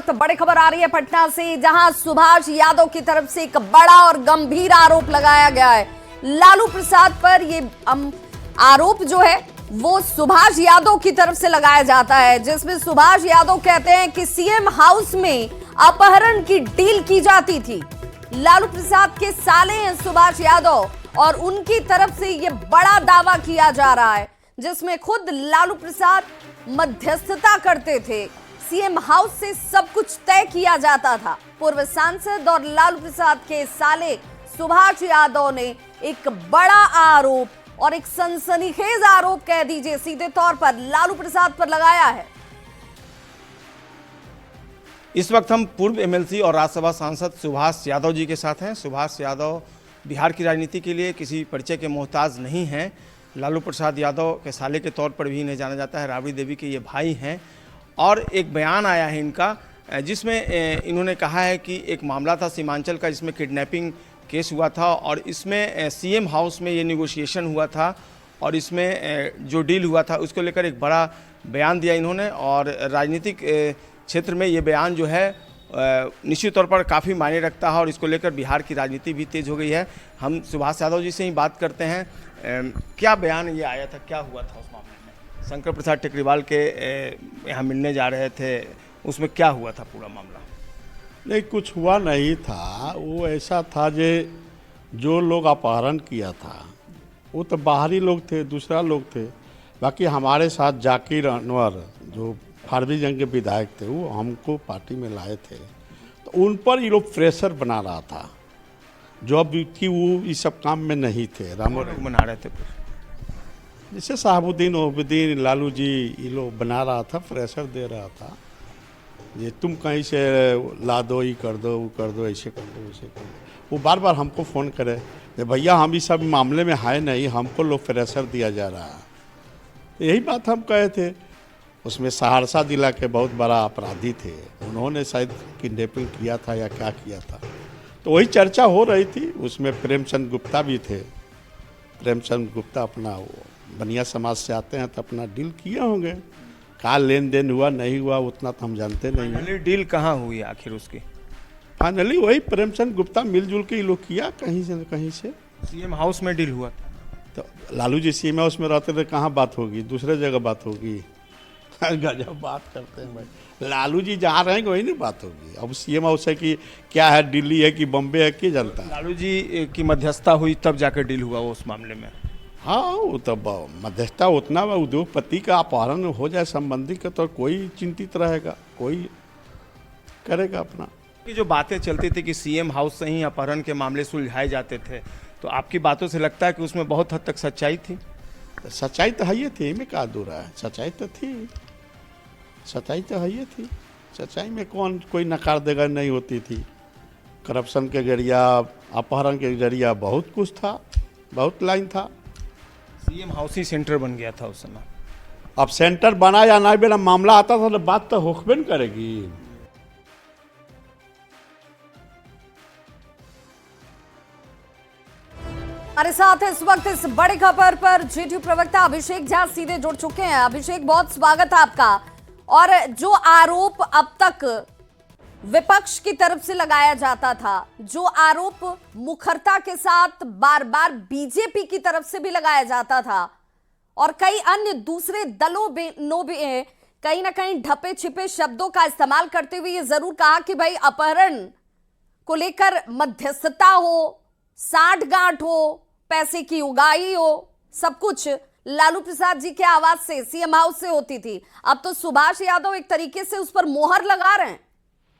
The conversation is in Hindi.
वक्त बड़ी खबर आ रही है पटना से, जहां सुभाष यादव की तरफ से एक बड़ा और गंभीर आरोप लगाया गया है लालू प्रसाद पर। ये आरोप जो है वो सुभाष यादव की तरफ से लगाया जाता है, जिसमें सुभाष यादव कहते हैं कि सीएम हाउस में अपहरण की डील की जाती थी। लालू प्रसाद के साले हैं सुभाष यादव और उनकी तरफ से ये बड़ा दावा किया जा रहा है, जिसमें खुद लालू प्रसाद मध्यस्थता करते थे। सीएम हाउस से सब कुछ तय किया जाता था। पूर्व सांसद और लालू प्रसाद के साले सुभाष यादव ने एक बड़ा आरोप और एक सनसनीखेज आरोप कह दीजिए सीधे तौर पर लालू प्रसाद पर लगाया है। इस वक्त हम पूर्व एमएलसी और राज्यसभा सांसद सुभाष यादव जी के साथ हैं। सुभाष यादव बिहार की राजनीति के लिए किसी परिचय के मोहताज नहीं हैं। लालू प्रसाद यादव के साले के तौर पर भी इन्हें जाना जाता है। राबड़ी देवी के ये भाई हैं और एक बयान आया है इनका, जिसमें इन्होंने कहा है कि एक मामला था सीमांचल का, जिसमें किडनैपिंग केस हुआ था और इसमें सीएम हाउस में ये निगोशिएशन हुआ था और इसमें जो डील हुआ था उसको लेकर एक बड़ा बयान दिया इन्होंने। और राजनीतिक क्षेत्र में ये बयान जो है निश्चित तौर पर काफ़ी मायने रखता है और इसको लेकर बिहार की राजनीति भी तेज हो गई है। हम सुभाष यादव जी से ही बात करते हैं। क्या बयान ये आया था, क्या हुआ था उस मामले में? शंकर प्रसाद टेकरीवाल के यहाँ मिलने जा रहे थे, उसमें क्या हुआ था पूरा मामला? नहीं, कुछ हुआ नहीं था। वो ऐसा था जो लोग अपहरण किया था वो तो बाहरी लोग थे, दूसरा लोग थे। बाकी हमारे साथ जाकिर अनवर जो फारबिसगंज के विधायक थे, वो हमको पार्टी में लाए थे, तो उन पर ये लोग प्रेशर बना रहा था। जो अब कि वो इस सब काम में नहीं थे, रामो बना रहे थे जैसे साहबुद्दीन ओबुद्दीन लालू जी, ये लोग बना रहा था, प्रेशर दे रहा था। ये तुम कहीं से ला दो, ये कर दो, वो कर दो, ऐसे कर दो, वैसे कर दो। वो बार बार हमको फ़ोन करे कि भैया हम इस सब मामले में है नहीं, हमको लोग प्रेशर दिया जा रहा है। यही बात हम कहे थे। उसमें सहरसा जिला के बहुत बड़ा अपराधी थे, उन्होंने शायद किडनैपिंग किया था या क्या किया था, तो वही चर्चा हो रही थी। उसमें प्रेमचंद गुप्ता भी थे। प्रेमचंद गुप्ता अपना वो बनिया समाज से आते हैं, तो अपना डील किए होंगे। क्या लेन देन हुआ नहीं हुआ उतना तो हम जानते नहीं हैं। डील कहाँ हुई आखिर उसकी? फाइनली वही प्रेमचंद गुप्ता मिलजुल के ये लोग किया कहीं से न कहीं से। सीएम हाउस में डील हुआ तो लालू जी सीएम हाउस में रहते थे, कहाँ बात होगी, दूसरे जगह बात होगी। गजब बात करते हैं भाई। लालू जी जहाँ रहेंगे वही नहीं बात होगी। अब सीएम हाउस है कि क्या है, दिल्ली है कि बम्बे है, कि जनता? लालू जी की मध्यस्थता हुई तब जाकर डील हुआ वो उस मामले में। हाँ, वो तब मध्यस्थता उतना उद्योगपति का अपहरण हो जाए संबंधी का तो कोई चिंतित रहेगा, कोई करेगा अपना। कि जो बातें चलती थी कि सीएम हाउस से ही अपहरण के मामले सुलझाए जाते थे, तो आपकी बातों से लगता है कि उसमें बहुत हद तक सच्चाई थी? सच्चाई तो है ही थी, में क्या दूर है, सच्चाई तो थी, सच्चाई तो है ही थी। सच्चाई में कौन कोई नकार देगा, नहीं होती थी। करप्शन के जरिया, अपहरण के जरिया बहुत कुछ था, बहुत लाइन था। सीएम हाउस ही सेंटर बन गया था उस समय। अब सेंटर बना या ना बना, मामला आता था तो बात तो होकबे न करेगी। हमारे साथ इस वक्त इस बड़ी खबर पर जेडीयू प्रवक्ता अभिषेक झा सीधे जुड़ चुके हैं। अभिषेक, बहुत स्वागत है आपका। और जो आरोप अब तक विपक्ष की तरफ से लगाया जाता था, जो आरोप मुखरता के साथ बार बार बीजेपी की तरफ से भी लगाया जाता था और कई अन्य दूसरे दलों ने कहीं ना कहीं ढपे छिपे शब्दों का इस्तेमाल करते हुए ये जरूर कहा कि भाई अपहरण को लेकर मध्यस्थता हो, साठगांठ हो, पैसे की उगाही हो, सब कुछ लालू प्रसाद जी के आवाज से, सीएम हाउस से होती थी। अब तो सुभाष यादव एक तरीके से उस पर मोहर लगा रहे हैं।